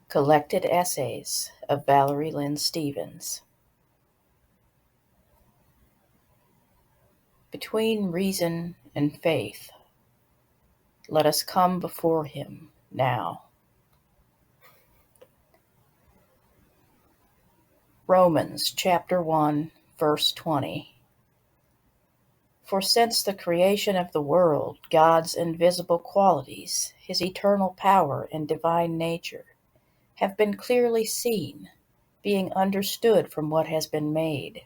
Collected Essays of Valerie Lynn Stevens. Between reason and faith, let us come before him now. Romans chapter 1, verse 20. For since the creation of the world, God's invisible qualities, his eternal power and divine nature, have been clearly seen, being understood from what has been made,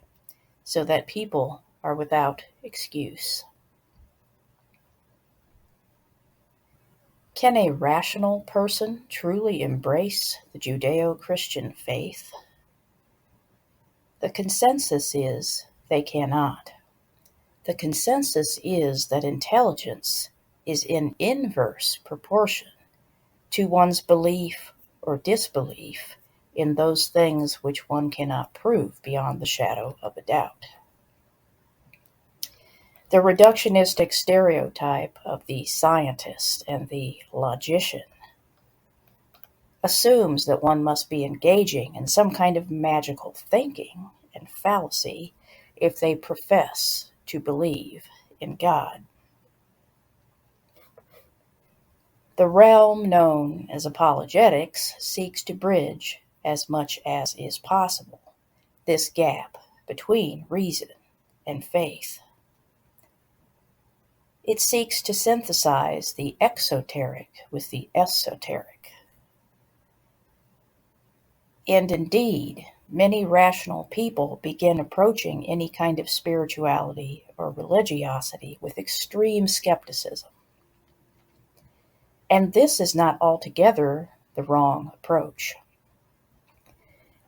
so that people are without excuse. Can a rational person truly embrace the Judeo-Christian faith? The consensus is they cannot. The consensus is that intelligence is in inverse proportion to one's belief or disbelief in those things which one cannot prove beyond the shadow of a doubt. The reductionistic stereotype of the scientist and the logician assumes that one must be engaging in some kind of magical thinking and fallacy if they profess to believe in God. The realm known as apologetics seeks to bridge, as much as is possible, this gap between reason and faith. It seeks to synthesize the exoteric with the esoteric. And indeed, many rational people begin approaching any kind of spirituality or religiosity with extreme skepticism. And this is not altogether the wrong approach.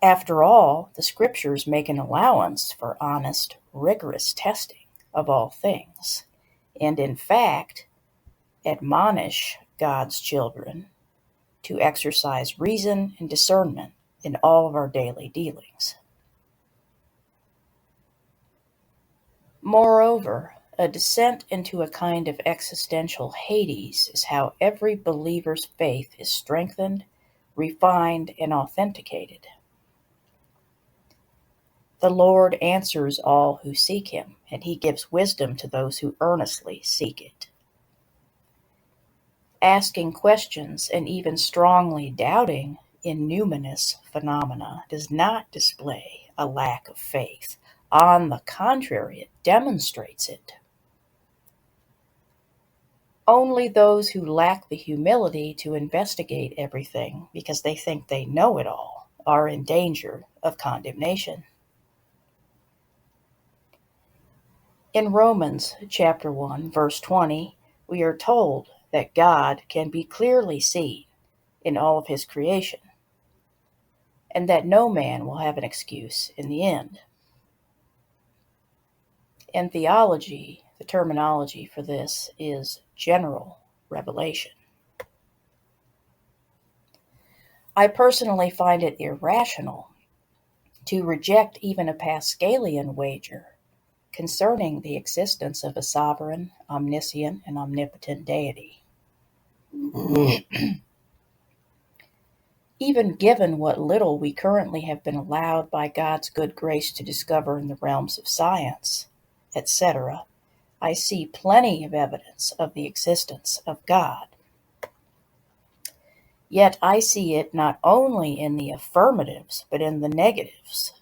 After all, the scriptures make an allowance for honest, rigorous testing of all things, and in fact, admonish God's children to exercise reason and discernment in all of our daily dealings. Moreover, a descent into a kind of existential Hades is how every believer's faith is strengthened, refined, and authenticated. The Lord answers all who seek him, and he gives wisdom to those who earnestly seek it. Asking questions and even strongly doubting in numinous phenomena does not display a lack of faith. On the contrary, it demonstrates it. Only those who lack the humility to investigate everything because they think they know it all are in danger of condemnation. In Romans chapter 1, verse 20, we are told that God can be clearly seen in all of his creation, and that no man will have an excuse in the end. In theology, the terminology for this is general revelation. I personally find it irrational to reject even a Pascalian wager concerning the existence of a sovereign, omniscient, and omnipotent deity. Even given what little we currently have been allowed by God's good grace to discover in the realms of science, etc., I see plenty of evidence of the existence of God. Yet I see it not only in the affirmatives, but in the negatives,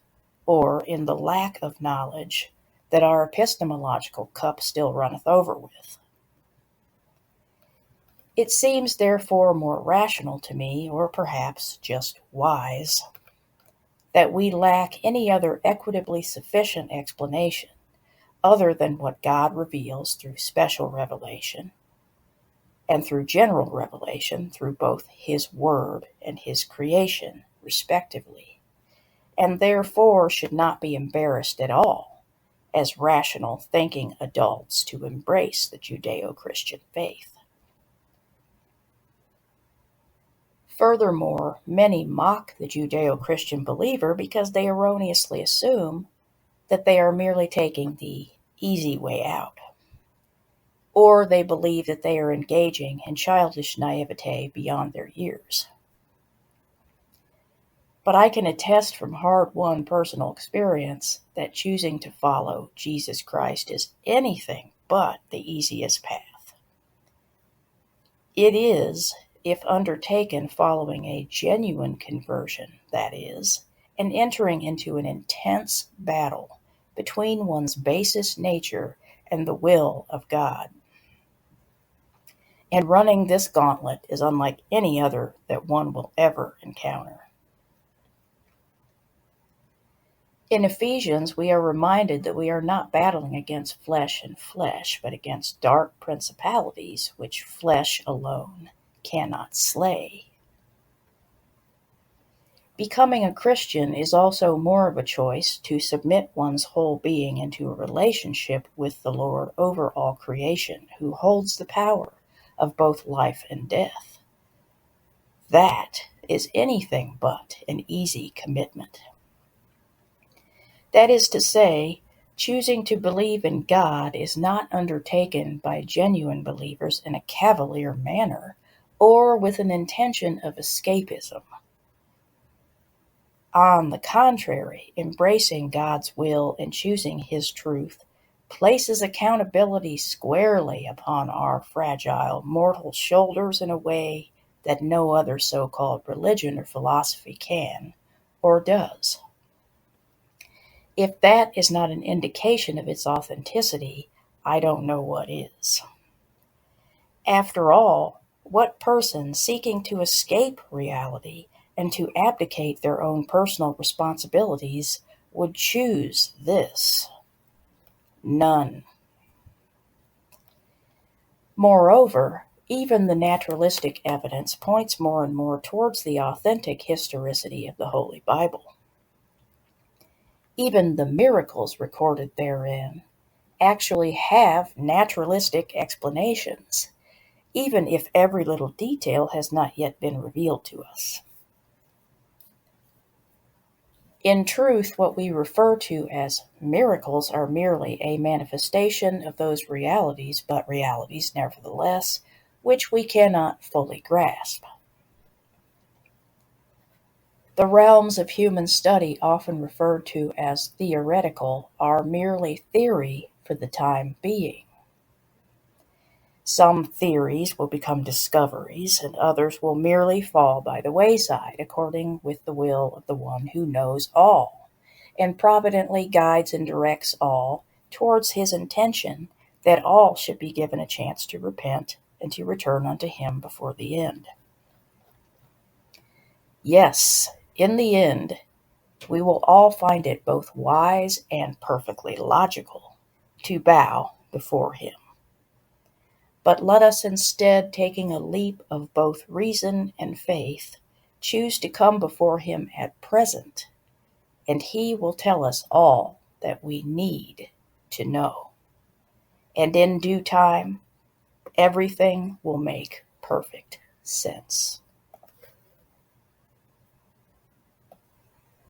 or in the lack of knowledge that our epistemological cup still runneth over with. It seems therefore more rational to me, or perhaps just wise, that we lack any other equitably sufficient explanation other than what God reveals through special revelation and through general revelation through both his word and his creation, respectively, and therefore should not be embarrassed at all as rational thinking adults to embrace the Judeo-Christian faith. Furthermore, many mock the Judeo-Christian believer because they erroneously assume that they are merely taking the easy way out, or they believe that they are engaging in childish naivete beyond their years. But I can attest from hard-won personal experience that choosing to follow Jesus Christ is anything but the easiest path. It is, if undertaken following a genuine conversion, that is, and entering into an intense battle between one's basest nature and the will of God. And running this gauntlet is unlike any other that one will ever encounter. In Ephesians, we are reminded that we are not battling against flesh and flesh, but against dark principalities which flesh alone cannot slay. Becoming a Christian is also more of a choice to submit one's whole being into a relationship with the Lord over all creation, who holds the power of both life and death. That is anything but an easy commitment. That is to say, choosing to believe in God is not undertaken by genuine believers in a cavalier manner or with an intention of escapism. On the contrary, embracing God's will and choosing His truth places accountability squarely upon our fragile mortal shoulders in a way that no other so-called religion or philosophy can or does. If that is not an indication of its authenticity, I don't know what is. After all, what person seeking to escape reality and to abdicate their own personal responsibilities would choose this? None. Moreover, even the naturalistic evidence points more and more towards the authentic historicity of the Holy Bible. Even the miracles recorded therein actually have naturalistic explanations, even if every little detail has not yet been revealed to us. In truth, what we refer to as miracles are merely a manifestation of those realities, but realities, nevertheless, which we cannot fully grasp. The realms of human study, often referred to as theoretical, are merely theory for the time being. Some theories will become discoveries, and others will merely fall by the wayside, according with the will of the one who knows all, and providently guides and directs all towards his intention that all should be given a chance to repent and to return unto him before the end. Yes, in the end, we will all find it both wise and perfectly logical to bow before him. But let us instead, taking a leap of both reason and faith, choose to come before him at present, and he will tell us all that we need to know. And in due time, everything will make perfect sense.